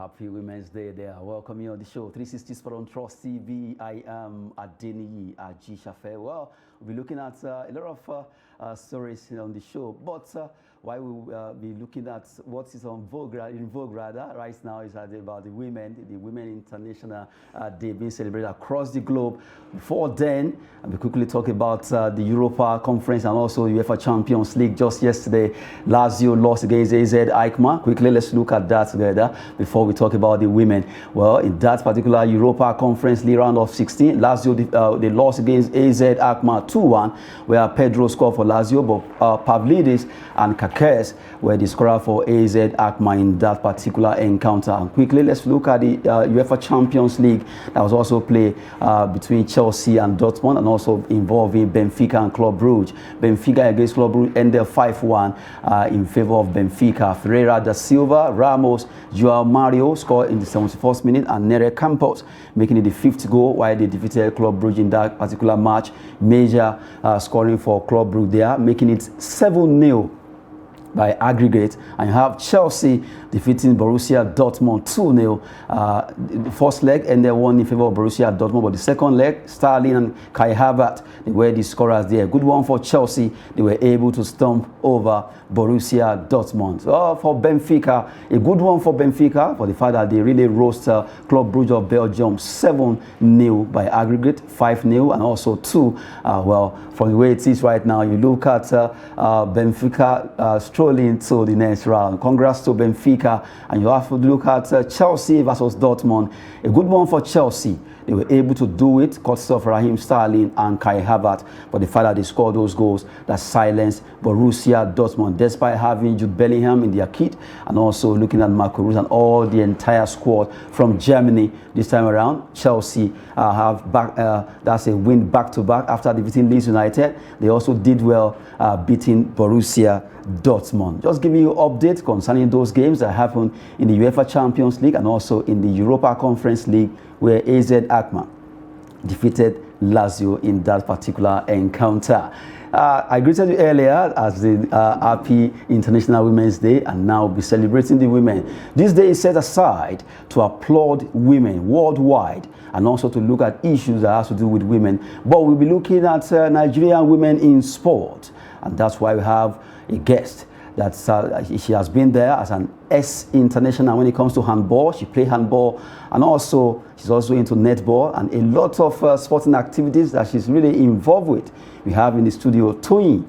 Happy Women's Day there. Welcome you on the show. 360 Sport on Trust TV. I am Adeniyi Ajishafe. Well, we'll be looking at a lot of stories on the show. But why we'll be looking at what is in vogue rather right now is about the Women International Day being celebrated across the globe. Before then, we quickly talk about the Europa Conference and also UEFA Champions League. Just yesterday, Lazio lost against AZ Alkmaar. Quickly, let's look at that together before we talk about the women. Well, in that particular Europa Conference League round of 16, Lazio they lost against AZ Alkmaar 2-1, where Pedro scored for Lazio, but Pavlidis and Kakes were the scorer for AZ Alkmaar in that particular encounter. And quickly, let's look at the UEFA Champions League that was also played between Chelsea and Dortmund, and also involving Benfica and Club Brugge. Benfica against Club Brugge ended 5-1 in favor of Benfica. Ferreira da Silva, Ramos, João Mario scored in the 71st minute, and Nere Campos making it the 5th goal while they defeated Club Brugge in that particular match. Major scoring for Club Brugge there, making it 7-0 by aggregate. And you have Chelsea defeating Borussia Dortmund 2-0. The first leg ended 1 in favor of Borussia Dortmund, but the second leg, Sterling and Kai Havertz, they were the scorers there. Good one for Chelsea. They were able to stomp over Borussia Dortmund. So for Benfica, a good one for Benfica for the fact that they really roast Club Brugge of Belgium 7-0 by aggregate, 5-0, and also 2. Well, from the way it is right now, you look at Benfica strolling to the next round. Congrats to Benfica. And you have to look at Chelsea versus Dortmund. A good one for Chelsea. They were able to do it, courtesy of Raheem Sterling and Kai Havertz. But the fact that they scored those goals that silenced Borussia Dortmund, despite having Jude Bellingham in their kit, and also looking at Marco Reus and all the entire squad from Germany this time around. Chelsea have that's a win back-to-back after defeating Leeds United. They also did well beating Borussia Dortmund. Just giving you updates concerning those games that happened in the UEFA Champions League and also in the Europa Conference League, where AZ Alkmaar defeated Lazio in that particular encounter. I greeted you earlier as the Happy International Women's Day, and now we'll be celebrating the women. This day is set aside to applaud women worldwide and also to look at issues that have to do with women. But we'll be looking at Nigerian women in sport, and that's why we have a guest that she has been there as an ex-international when it comes to handball. She played handball, and also she's also into netball and a lot of sporting activities that she's really involved with. We have in the studio Toyin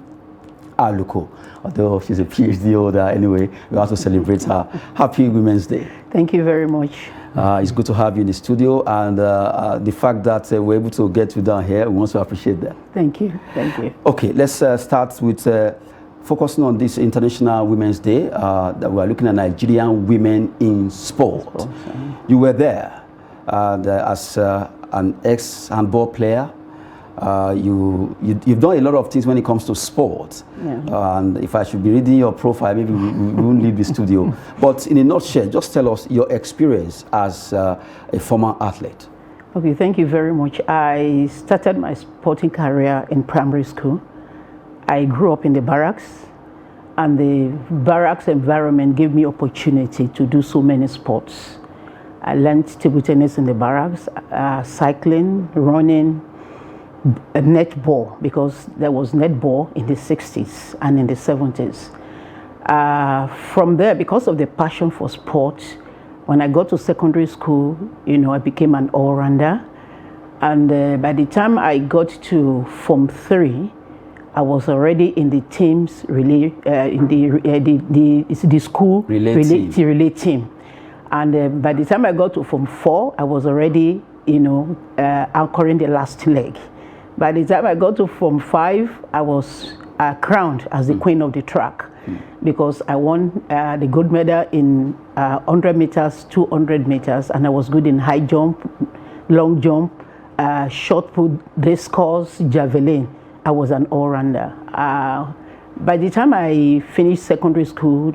Aluko, although she's a PhD holder. Anyway, we have to celebrate her. Happy Women's Day. Thank you very much. It's good to have you in the studio, and the fact that we're able to get you down here, we want to appreciate that. Thank you. Thank you. Okay, let's start with focusing on this International Women's Day, that we're looking at Nigerian women in sport. You were there as an ex-handball player. You've done a lot of things when it comes to sport. Yeah. And if I should be reading your profile, maybe we won't leave the studio. But in a nutshell, just tell us your experience as a former athlete. Okay, thank you very much. I started my sporting career in primary school. I grew up in the barracks, and the barracks environment gave me opportunity to do so many sports. I learned table tennis in the barracks, cycling, running, netball, because there was netball in the 60s and in the 70s. From there, because of the passion for sport, when I got to secondary school, I became an all-rounder. And by the time I got to Form 3, I was already in the team's relay, in the school relay team. And by the time I got to Form 4, I was already, anchoring the last leg. By the time I got to Form 5, I was crowned as the queen of the track, because I won the gold medal in 100 meters, 200 meters, and I was good in high jump, long jump, shot put, discus, javelin. I was an all-rounder. By the time I finished secondary school,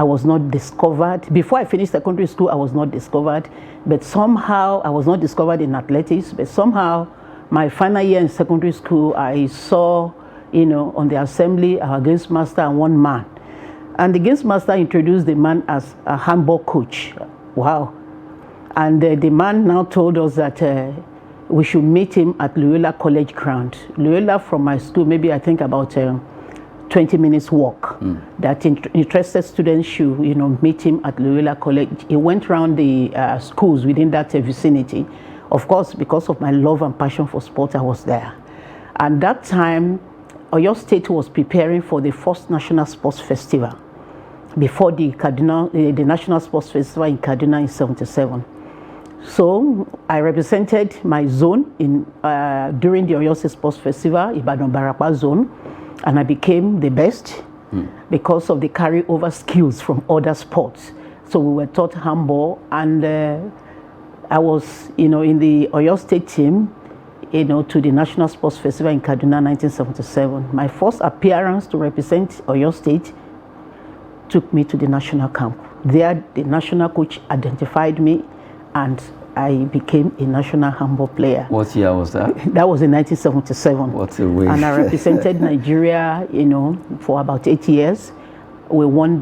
I was not discovered. Before I finished secondary school, I was not discovered. But somehow, I was not discovered in athletics, but somehow, my final year in secondary school, I saw, on the assembly, our games master and one man. And the games master introduced the man as a handball coach. wow. And the man now told us that we should meet him at Loyola College ground. Loyola from my school, maybe I think about 20 minutes walk. That interested students should, meet him at Loyola College. He went around the schools within that vicinity. Of course, because of my love and passion for sport, I was there. And that time, Oyo State was preparing for the first National Sports Festival before the National Sports Festival in Kaduna in '77. So I represented my zone during the Oyo State Sports Festival, Ibadan Barapa zone, and I became the best because of the carryover skills from other sports. So we were taught handball, and I was, in the Oyo State team, to the National Sports Festival in Kaduna 1977. My first appearance to represent Oyo State took me to the national camp. There, the national coach identified me, and I became a national handball player. What year was that? That was in 1977. What a way. And I represented Nigeria, for about 8 years. We won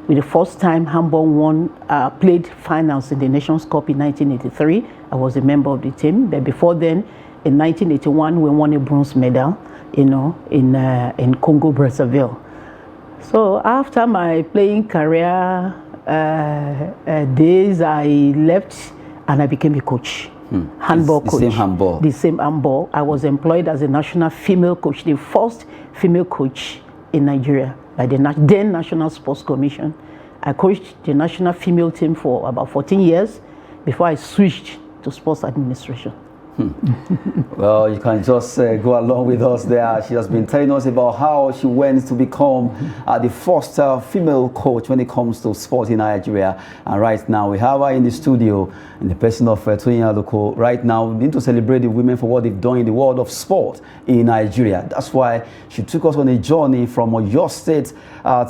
with the first time handball played finals in the Nations Cup in 1983. I was a member of the team. But before then, in 1981, we won a bronze medal, in Congo Brazzaville. So after my playing career days, I left and I became a coach, handball coach. The same handball? The same handball. I was employed as a national female coach, the first female coach in Nigeria by the then National Sports Commission. I coached the national female team for about 14 years before I switched to sports administration. Well, you can just go along with us there. She has been telling us about how she went to become the first female coach when it comes to sport in Nigeria. And right now we have her in the studio in the person of Toyin Aluko. Right now we need to celebrate the women for what they've done in the world of sport in Nigeria. That's why she took us on a journey from Oyo State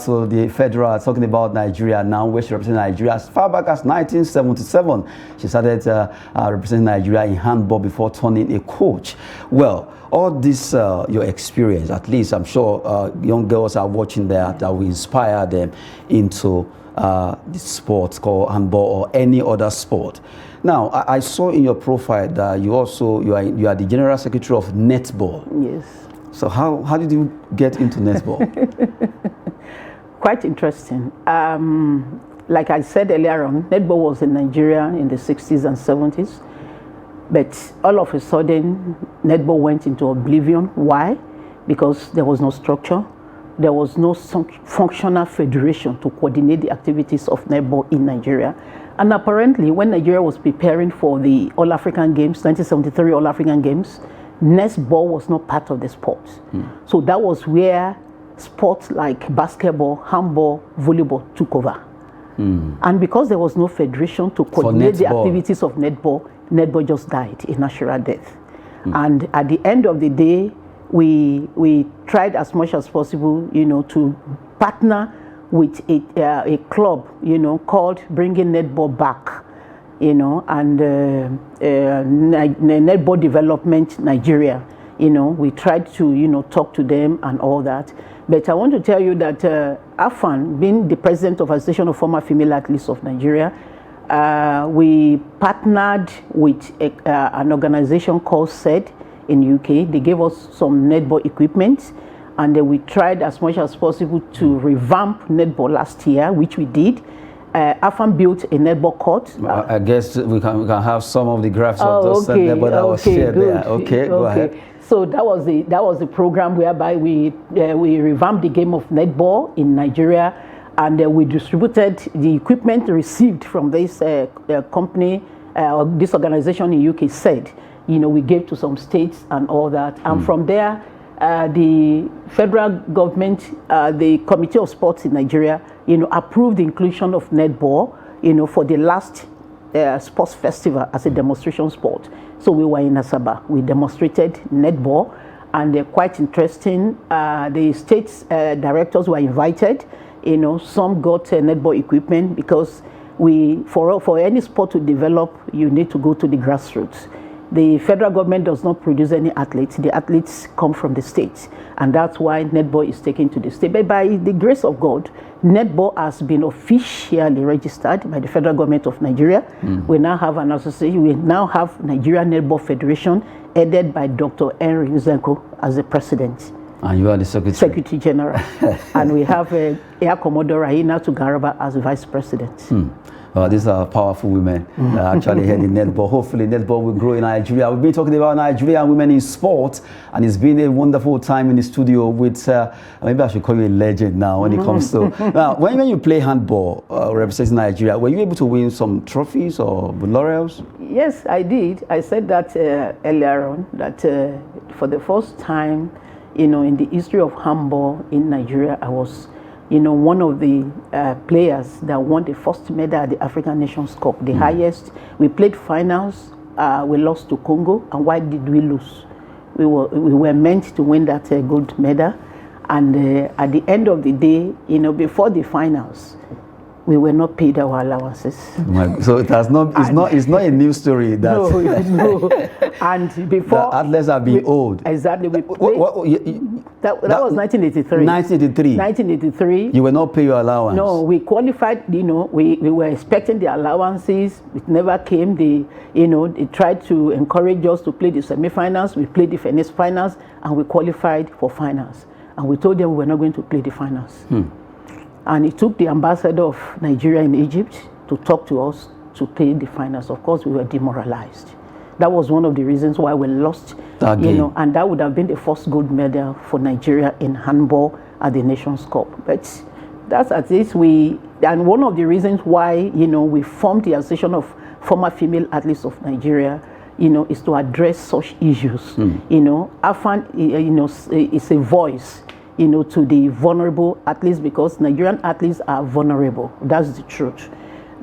to the federal, talking about Nigeria now, where she represents Nigeria as far back as 1977. She started representing Nigeria in handball before turning a coach. Well, all this, your experience, at least I'm sure young girls are watching that will inspire them into this sport called handball or any other sport. Now, I saw in your profile that you are the General Secretary of Netball. Yes. So how did you get into netball? Quite interesting. Like I said earlier on, netball was in Nigeria in the 60s and 70s. But all of a sudden, netball went into oblivion. Why? Because there was no structure. There was no functional federation to coordinate the activities of netball in Nigeria. And apparently, when Nigeria was preparing for the All-African Games, 1973 All-African Games, netball was not part of the sport. So that was where sports like basketball, handball, volleyball took over. And because there was no federation to coordinate the activities of netball, netball just died a natural death. And at the end of the day, we tried as much as possible, to partner with a club, called Bringing Netball Back, and Netball Development Nigeria. We tried to, talk to them and all that. But I want to tell you that AFAN, being the president of Association of Former Female Athletes of Nigeria, we partnered with an organization called SED in UK. They gave us some netball equipment, and we tried as much as possible to revamp netball last year, which we did. AFAN built a netball court. I guess we can have some of the graphs of those netball that was shared there. Okay, go ahead. So that was the program whereby we revamped the game of netball in Nigeria, and we distributed the equipment received from this company, this organization in UK said, we gave to some states and all that. And from there, the federal government, the Committee of Sports in Nigeria, approved the inclusion of netball, for the last sports festival as a demonstration sport. So we were in Asaba. We demonstrated netball, and they're quite interesting. The state's directors were invited. Some got netball equipment because for any sport to develop, you need to go to the grassroots. The federal government does not produce any athletes. The athletes come from the states. And that's why netball is taken to the state. But by the grace of God, netball has been officially registered by the federal government of Nigeria. We now have an association. We now have Nigeria Netball Federation, headed by Dr. Henry Uzenko as the president. And you are the secretary? Secretary General. And we have Air Commodore Rahina Tugaraba as vice president. These are powerful women that actually head in netball. Hopefully netball will grow in Nigeria. We've been talking about Nigerian women in sport, and it's been a wonderful time in the studio with, maybe I should call you a legend now when it comes to, now when you play handball representing Nigeria, were you able to win some trophies or laurels? Yes, I did. I said that earlier on, that for the first time, in the history of handball in Nigeria, I was one of the players that won the first medal at the African Nations Cup, the highest. We played finals, we lost to Congo, and why did we lose? We were meant to win that gold medal, and at the end of the day, before the finals, we were not paid our allowances. So it has not. It's not a new story. That No. And before the athletes have been owed. Exactly. We played, that was 1983. 1983. 1983. You were not paid your allowance. No, we qualified. We were expecting the allowances. It never came. They tried to encourage us to play the semi-finals. We played the finals, and we qualified for finals. And we told them we were not going to play the finals. And it took the ambassador of Nigeria in Egypt to talk to us to play the finals. Of course, we were demoralized. That was one of the reasons why we lost, and that would have been the first gold medal for Nigeria in handball at the Nations Cup. But that's at least and one of the reasons why, we formed the Association of Former Female Athletes of Nigeria, is to address such issues. AFAN, is a voice, to the vulnerable athletes, because Nigerian athletes are vulnerable. That's the truth,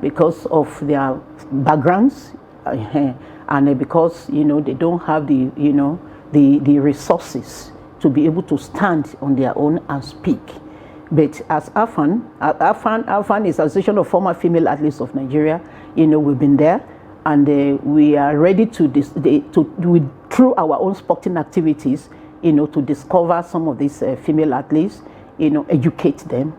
because of their backgrounds, and because they don't have the resources to be able to stand on their own and speak. But as AFAN is Association of Former Female Athletes of Nigeria. We've been there, and we are ready through our own sporting activities, to discover some of these female athletes, educate them,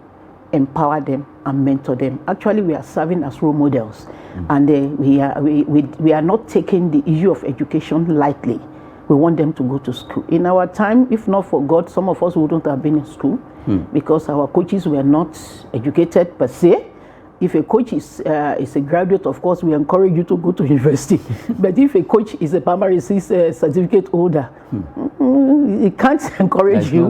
empower them, and mentor them. Actually, we are serving as role models, and we are not taking the issue of education lightly. We want them to go to school. In our time, if not for God, some of us wouldn't have been in school because our coaches were not educated per se. If a coach is a graduate, of course, we encourage you to go to university. But if a coach is a primary six certificate holder, it can't encourage you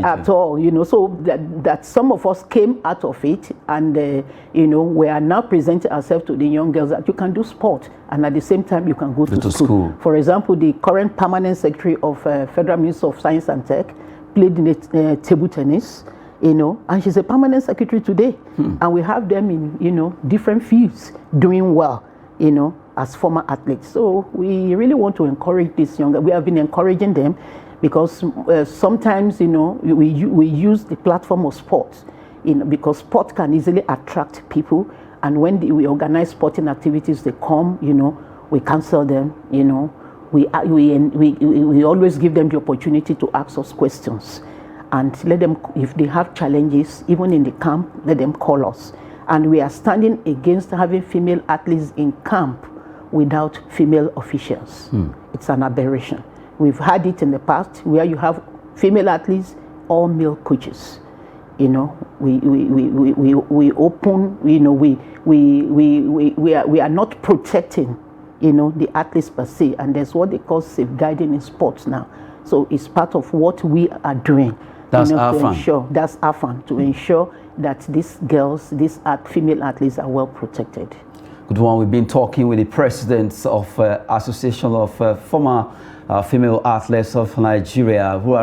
at all. So that some of us came out of it, and we are now presenting ourselves to the young girls that you can do sport, and at the same time you can go to school. For example, the current permanent secretary of Federal Ministry of Science and Tech played in table tennis. And she's a permanent secretary today. And we have them in, different fields doing well, as former athletes. So we really want to encourage these younger. We have been encouraging them because sometimes, we use the platform of sports, because sport can easily attract people. And when we organize sporting activities, they come, we cancel them, we always give them the opportunity to ask us questions. And let them, if they have challenges, even in the camp, let them call us. And we are standing against having female athletes in camp without female officials. It's an aberration. We've had it in the past where you have female athletes or male coaches. We open, we are not protecting, the athletes per se. And there's what they call safeguarding in sports now. So it's part of what we are doing. That's AFAN. That's AFAN, to ensure that these girls, these female athletes are well protected. Good one. We've been talking with the president of Association of Former Female Athletes of Nigeria, who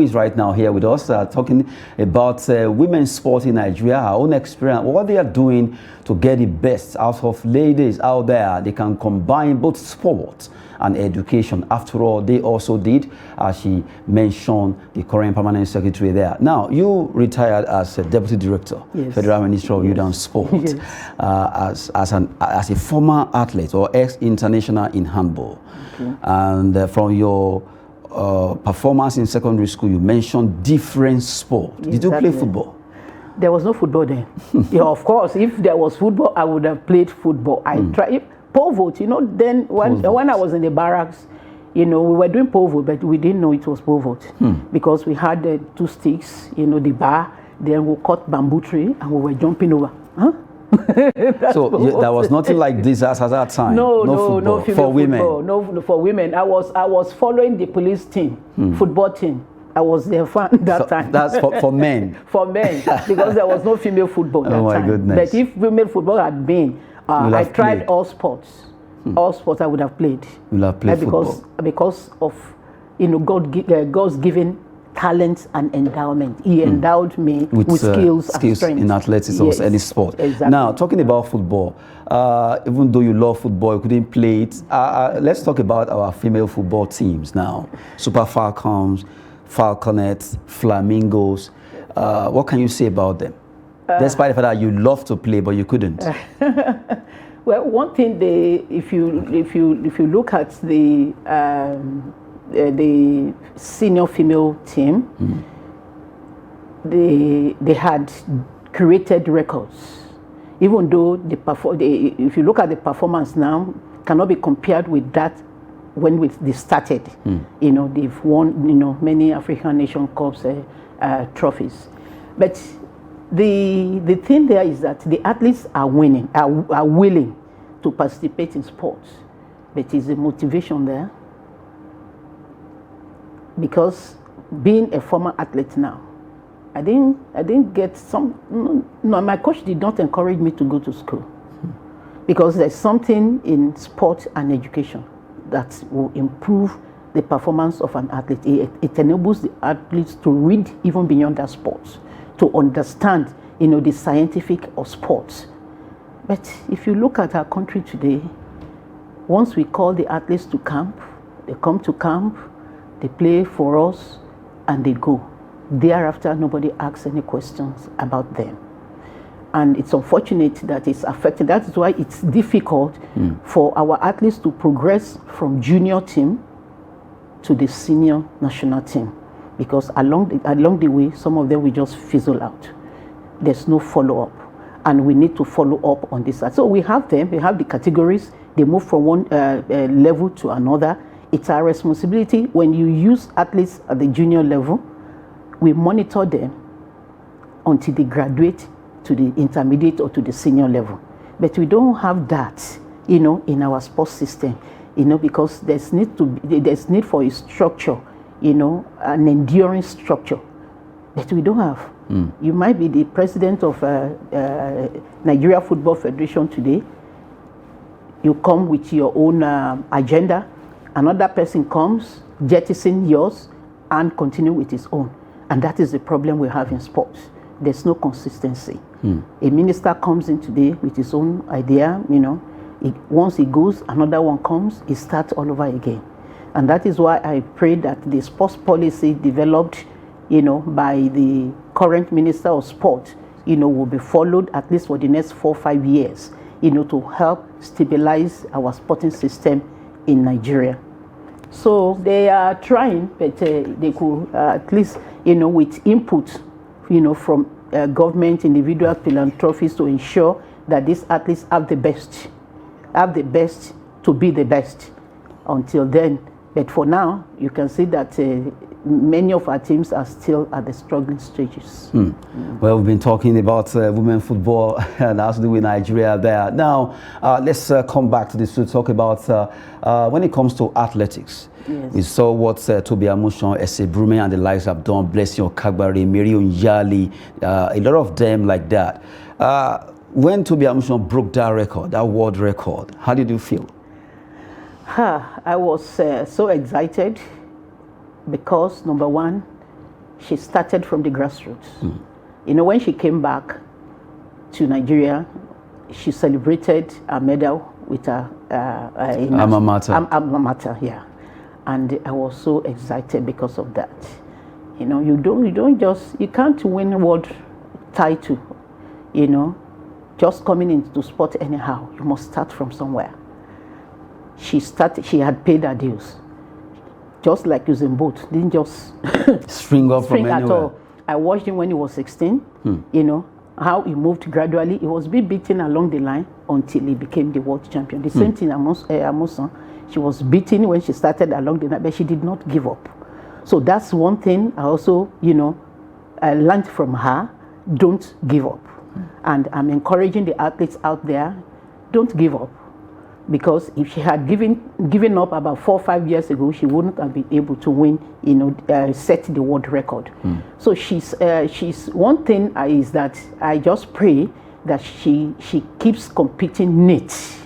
is right now here with us, talking about women's sport in Nigeria, our own experience, what they are doing to get the best out of ladies out there. They can combine both sports and Education. After all, they also did, as she mentioned, the current permanent secretary there. Now, you retired as a deputy director, yes. Federal Minister of Youth and Sport, yes. as a former athlete or ex-international in handball. Okay. And from your performance in secondary school, you mentioned different sports. Did you play football? There was no football then. Yeah, of course, if there was football, I would have played football. I tried pole vault, you know, then when I was in the barracks, you know, we were doing pole vault, but we didn't know it was pole vault because we had 2 sticks, you know, the bar, then we cut bamboo tree and we were jumping over. Huh? So there was nothing like this at that time. No football female for women. Football, no for women. I was following the police team, football team. I was their fan that time. That's for men. For men, because there was no female football that time. Oh my goodness! But if female football had been, I tried all sports. All sports I would have played. You would have played football because of, you know, God's given talent and endowment. He endowed me with skills and strength in athletics or any sport. Exactly. Now, talking about football, even though you love football, you couldn't play it. Let's talk about our female football teams now. Super Falcons, Falconets, Flamingos. What can you say about them? Despite the fact that you love to play, but you couldn't. Well, one thing if you look at the senior female team, they had created records. Even though if you look at the performance now, cannot be compared with that when they started. You know, they've won, you know, many African Nation Cups trophies. But the thing there is that the athletes are willing to participate in sports, but is the motivation there? Because being a former athlete now, I didn't get some. No, my coach did not encourage me to go to school because there's something in sport and education that will improve the performance of an athlete. It enables the athletes to read even beyond their sports, to understand, you know, the scientific of sports. But if you look at our country today, once we call the athletes to camp, they come to camp, they play for us, and they go. Thereafter, nobody asks any questions about them. And it's unfortunate that it's affected. That is why it's difficult for our athletes to progress from junior team to the senior national team. Because along the way, some of them will just fizzle out. There's no follow-up. And we need to follow up on this side. So we have them, we have the categories, they move from one level to another. It's our responsibility when you use athletes at the junior level, we monitor them until they graduate to the intermediate or to the senior level. But we don't have that, you know, in our sports system, you know, because there's need for a structure, you know, an enduring structure that we don't have. You might be the president of Nigeria Football Federation today. You come with your own agenda. Another person comes, jettison yours, and continue with his own. And that is the problem we have in sports. There's no consistency. A minister comes in today with his own idea, you know. Once he goes, another one comes, he starts all over again. And that is why I pray that the sports policy developed, you know, by the current Minister of Sport, you know, will be followed at least for the next 4 or 5 years, you know, to help stabilize our sporting system in Nigeria. So they are trying, but they could at least, you know, with input, you know, from government, individual philanthropists to ensure that these athletes have the best to be the best. Until then, but for now, you can see that many of our teams are still at the struggling stages. Well, we've been talking about women football and has to do with Nigeria there. Now, let's come back to this to talk about when it comes to athletics. Yes. We saw what Tobi Amusan, Ese Brume and the likes have done, Blessing Okagbare, Mary Onyali, a lot of them like that. When Tobi Amusan broke that record, that world record, how did you feel? I was so excited because, number one, she started from the grassroots. You know, when she came back to Nigeria, she celebrated a medal with her Alma mater. Alma mater, yeah. And I was so excited because of that. You know, you can't win world title, you know, just coming into sport anyhow. You must start from somewhere. She had paid her dues. Just like Usain Bolt, didn't just spring up from anywhere. At all. I watched him when he was 16, you know, how he moved gradually. He was being beaten along the line until he became the world champion. The same thing, Amusan. She was beaten when she started along the line, but she did not give up. So that's one thing I also, you know, I learned from her. Don't give up. And I'm encouraging the athletes out there, don't give up. Because if she had given up about 4 or 5 years ago, she wouldn't have been able to win, you know, set the world record. So she's one thing is that I just pray that she keeps competing neat,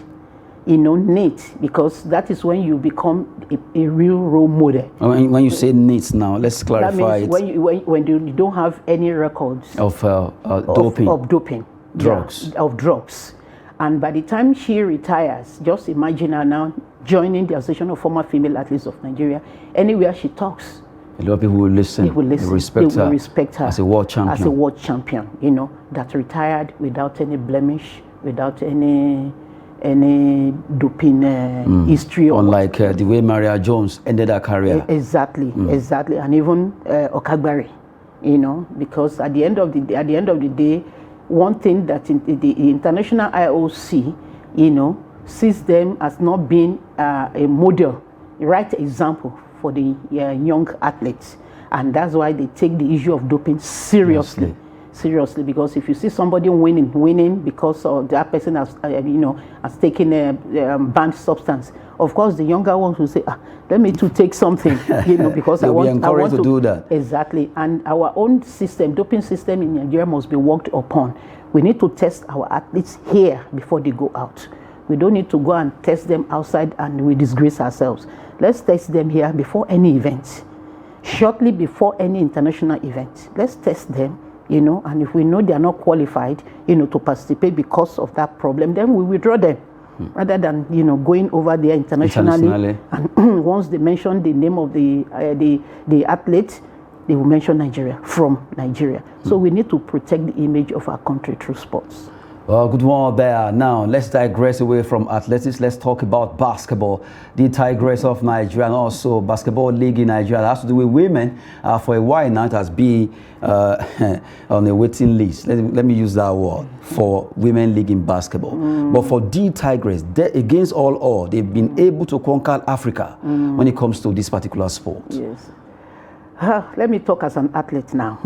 you know, neat, because that is when you become a real role model. When you say neat now, let's clarify that means it. When you don't have any records of doping, of doping, drugs, yeah, of drugs. And by the time she retires, just imagine her now joining the Association of Former Female Athletes of Nigeria. Anywhere she talks, a lot of people will listen. They will listen. They will respect her as a world champion. As a world champion, you know, that retired without any blemish, without any doping history. Unlike the way Maria Jones ended her career. Exactly, exactly, and even Okagbare, you know, because at the end of the day, one thing that the international IOC, you know, sees them as not being a model, a right example for the young athletes, and that's why they take the issue of doping seriously. Seriously, because if you see somebody winning because of that person has taken a banned substance, of course the younger ones will say, let me to take something, you know, because I want to do that. Exactly, and our own system, doping system in Nigeria must be worked upon. We need to test our athletes here before they go out. We don't need to go and test them outside and we disgrace ourselves. Let's test them here before any event, shortly before any international event. Let's test them, you know, and if we know they are not qualified, you know, to participate because of that problem, then we withdraw them, rather than, you know, going over there internationally. And once they mention the name of the athlete, they will mention Nigeria, from Nigeria. So we need to protect the image of our country through sports. Well, good one there. Now, let's digress away from athletics. Let's talk about basketball. The Tigress of Nigeria and also Basketball League in Nigeria. That has to do with women. For a while now, it has been on the waiting list. Let me use that word for Women League in basketball. But for the Tigress, against all odds, they've been able to conquer Africa when it comes to this particular sport. Yes. Let me talk as an athlete now.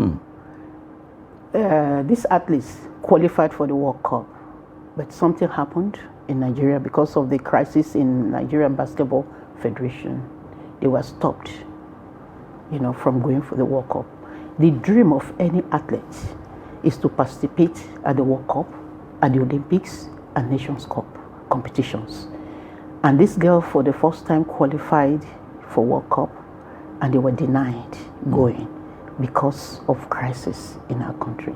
These athletes qualified for the World Cup, but something happened in Nigeria because of the crisis in Nigerian Basketball Federation. They were stopped, you know, from going for the World Cup. The dream of any athlete is to participate at the World Cup, at the Olympics, and Nations Cup competitions. And this girl, for the first time, qualified for World Cup, and they were denied going because of crisis in our country.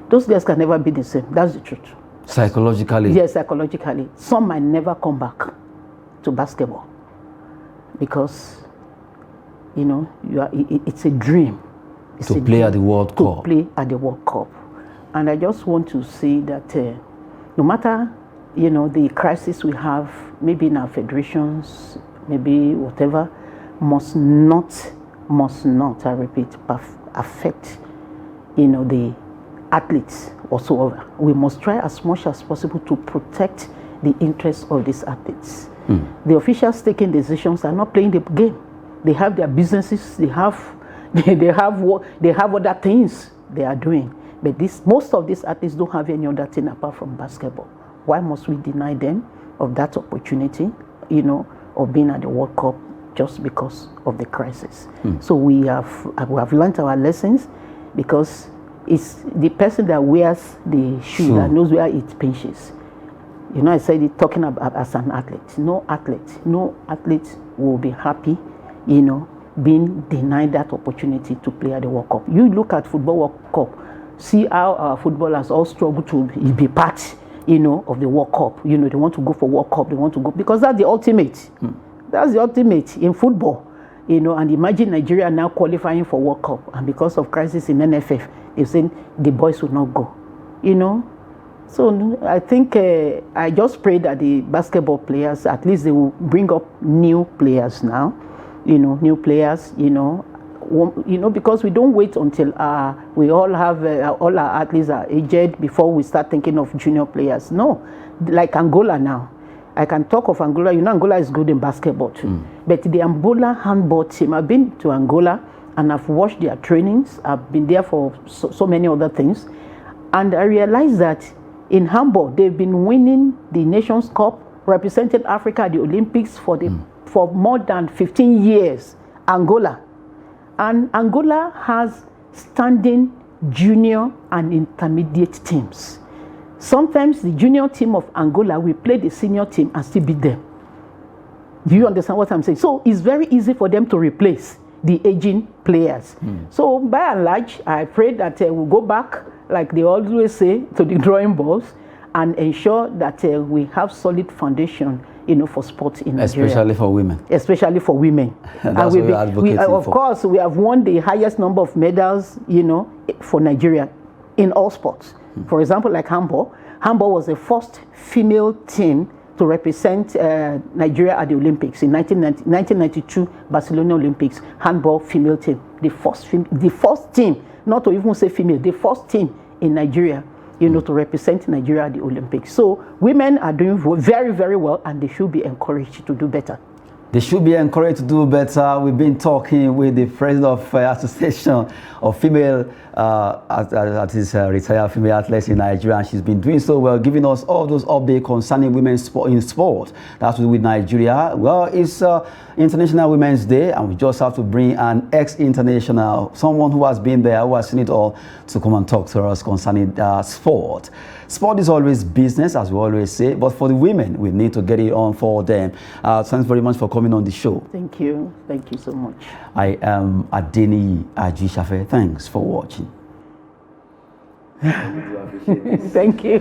Those girls can never be the same. That's the truth. Psychologically? Yes, psychologically. Some might never come back to basketball because, you know, it's a dream. It's to play at the World Cup. To play at the World Cup. And I just want to say that no matter, you know, the crisis we have, maybe in our federations, maybe whatever, must not, I repeat, affect, you know, the athletes whatsoever. We must try as much as possible to protect the interests of these athletes. The officials taking decisions are not playing the game. They have their businesses, they have other things they are doing. But most of these athletes don't have any other thing apart from basketball. Why must we deny them of that opportunity, you know, of being at the World Cup just because of the crisis? So we have learned our lessons, because it's the person that wears the shoe that knows where it pinches. You know, I said it talking about as an athlete. No athlete will be happy, you know, being denied that opportunity to play at the World Cup. You look at Football World Cup, see how our footballers all struggle to be part, of the World Cup. They want to go for World Cup. They want to go because that's the ultimate. That's the ultimate in football. And imagine Nigeria now qualifying for World Cup, and because of crisis in NFF, they're saying the boys will not go. So I think I just pray that the basketball players, at least they will bring up new players now. New players. Because we don't wait until we all have all our athletes are aged before we start thinking of junior players. No, like Angola now. I can talk of Angola. Angola is good in basketball too. But the Angola handball team, I've been to Angola and I've watched their trainings. I've been there for so many other things. And I realized that in handball, they've been winning the Nations Cup, represented Africa at the Olympics for more than 15 years, Angola. And Angola has standing junior and intermediate teams. Sometimes the junior team of Angola will play the senior team and still beat them. Do you understand what I'm saying? So it's very easy for them to replace the aging players. So by and large, I pray that we'll go back, like they always say, to the drawing boards and ensure that we have solid foundation, for sports in Nigeria. Especially for women. Especially for women. That's what we're advocating for. Of course, we have won the highest number of medals, for Nigeria in all sports. For example, like handball. Handball was the first female team to represent Nigeria at the Olympics in 1992 Barcelona Olympics. Handball female team, the first team, not to even say female, the first team in Nigeria, to represent Nigeria at the Olympics. So women are doing very, very well, and they should be encouraged to do better. They should be encouraged to do better. We've been talking with the president of Association of Female retired female athletes in Nigeria, and she's been doing so well, giving us all those updates concerning women's sport in sport. That's with Nigeria. Well, it's International Women's Day, and we just have to bring an ex-international, someone who has been there, who has seen it all, to come and talk to us concerning sport. Sport is always business, as we always say, but for the women, we need to get it on for them. Thanks very much for coming on the show. Thank you. Thank you so much. I am Adeniyi Ajisafe. Thanks for watching. Thank you.